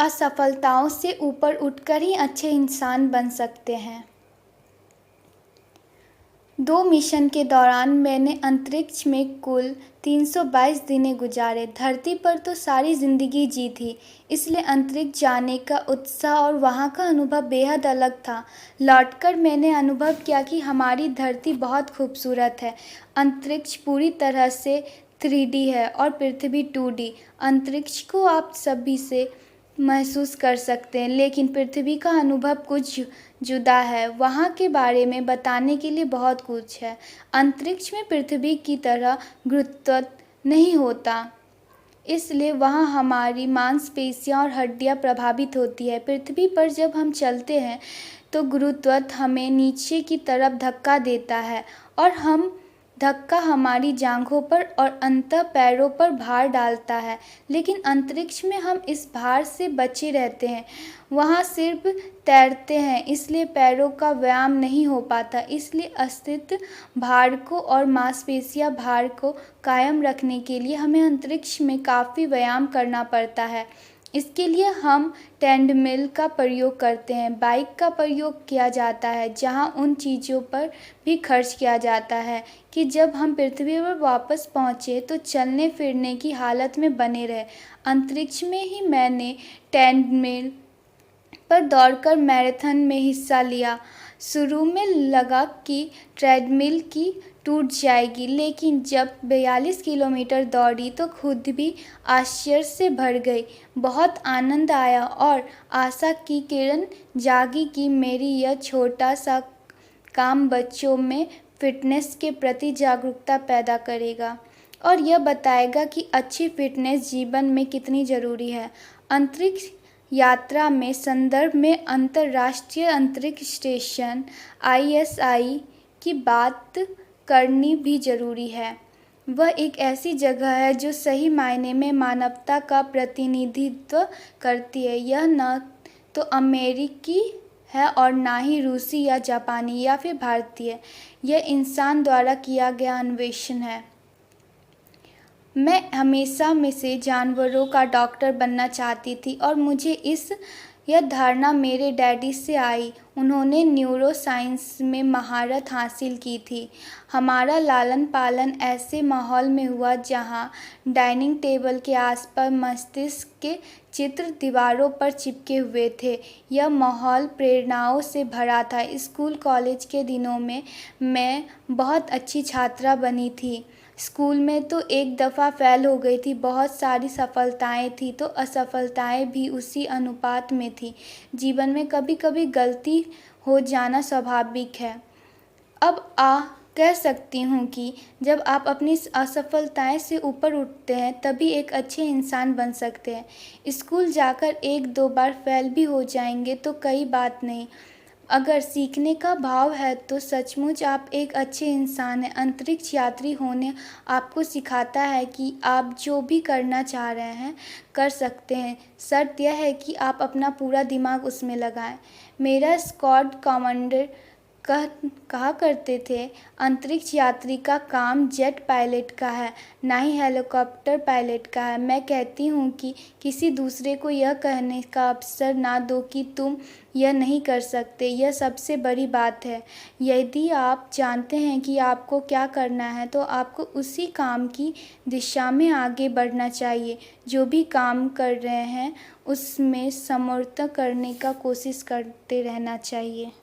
असफलताओं से ऊपर उठकर ही अच्छे इंसान बन सकते हैं। 2 मिशन के दौरान मैंने अंतरिक्ष में कुल 322 दिनें गुजारे। धरती पर तो सारी ज़िंदगी जी थी, इसलिए अंतरिक्ष जाने का उत्साह और वहाँ का अनुभव बेहद अलग था। लौटकर मैंने अनुभव किया कि हमारी धरती बहुत खूबसूरत है। अंतरिक्ष पूरी तरह से 3D है और पृथ्वी 2D। अंतरिक्ष को आप सभी से महसूस कर सकते हैं, लेकिन पृथ्वी का अनुभव कुछ जुदा है। वहाँ के बारे में बताने के लिए बहुत कुछ है। अंतरिक्ष में पृथ्वी की तरह गुरुत्व नहीं होता, इसलिए वहाँ हमारी मांसपेशियाँ और हड्डियाँ प्रभावित होती है। पृथ्वी पर जब हम चलते हैं तो गुरुत्व हमें नीचे की तरफ धक्का देता है और धक्का हमारी जांघों पर और अंततः पैरों पर भार डालता है। लेकिन अंतरिक्ष में हम इस भार से बचे रहते हैं। वहाँ सिर्फ तैरते हैं, इसलिए पैरों का व्यायाम नहीं हो पाता। इसलिए अस्तित्व भार को और मांसपेशियाँ भार को कायम रखने के लिए हमें अंतरिक्ष में काफ़ी व्यायाम करना पड़ता है। इसके लिए हम ट्रेडमिल का प्रयोग करते हैं, बाइक का प्रयोग किया जाता है, जहां उन चीज़ों पर भी खर्च किया जाता है कि जब हम पृथ्वी पर वापस पहुंचे तो चलने फिरने की हालत में बने रहे। अंतरिक्ष में ही मैंने ट्रेडमिल पर दौड़कर मैराथन में हिस्सा लिया। शुरू में लगा कि ट्रेडमिल की टूट जाएगी, लेकिन जब 42 किलोमीटर दौड़ी तो खुद भी आश्चर्य से भर गई। बहुत आनंद आया और आशा की किरण जागी कि मेरी यह छोटा सा काम बच्चों में फिटनेस के प्रति जागरूकता पैदा करेगा और यह बताएगा कि अच्छी फिटनेस जीवन में कितनी ज़रूरी है। अंतरिक्ष यात्रा में संदर्भ में अंतर्राष्ट्रीय अंतरिक्ष स्टेशन ISI की बात करनी भी ज़रूरी है। वह एक ऐसी जगह है जो सही मायने में मानवता का प्रतिनिधित्व करती है। यह न तो अमेरिकी है और ना ही रूसी या जापानी या फिर भारतीय। यह इंसान द्वारा किया गया अन्वेषण है। मैं हमेशा में से जानवरों का डॉक्टर बनना चाहती थी और मुझे यह धारणा मेरे डैडी से आई। उन्होंने न्यूरोसाइंस में महारत हासिल की थी। हमारा लालन पालन ऐसे माहौल में हुआ जहां डाइनिंग टेबल के आसपास मस्तिष्क के चित्र दीवारों पर चिपके हुए थे। यह माहौल प्रेरणाओं से भरा था। स्कूल कॉलेज के दिनों में मैं बहुत अच्छी छात्रा बनी थी। स्कूल में तो एक दफ़ा फेल हो गई थी। बहुत सारी सफलताएं थी तो असफलताएं भी उसी अनुपात में थी। जीवन में कभी कभी गलती हो जाना स्वाभाविक है। अब कह सकती हूँ कि जब आप अपनी असफलताएं से ऊपर उठते हैं तभी एक अच्छे इंसान बन सकते हैं। स्कूल जाकर 1-2 बार फेल भी हो जाएंगे तो कोई बात नहीं। अगर सीखने का भाव है तो सचमुच आप एक अच्छे इंसान हैं। अंतरिक्ष यात्री होने आपको सिखाता है कि आप जो भी करना चाह रहे हैं कर सकते हैं। शर्त यह है कि आप अपना पूरा दिमाग उसमें लगाएं। मेरा स्क्वाड कमांडर कहा करते थे, अंतरिक्ष यात्री का काम जेट पायलट का है, ना ही हेलीकॉप्टर पायलट का है। मैं कहती हूँ कि किसी दूसरे को यह कहने का अवसर ना दो कि तुम यह नहीं कर सकते। यह सबसे बड़ी बात है। यदि आप जानते हैं कि आपको क्या करना है तो आपको उसी काम की दिशा में आगे बढ़ना चाहिए। जो भी काम कर रहे हैं उसमें समर्थ करने का कोशिश करते रहना चाहिए।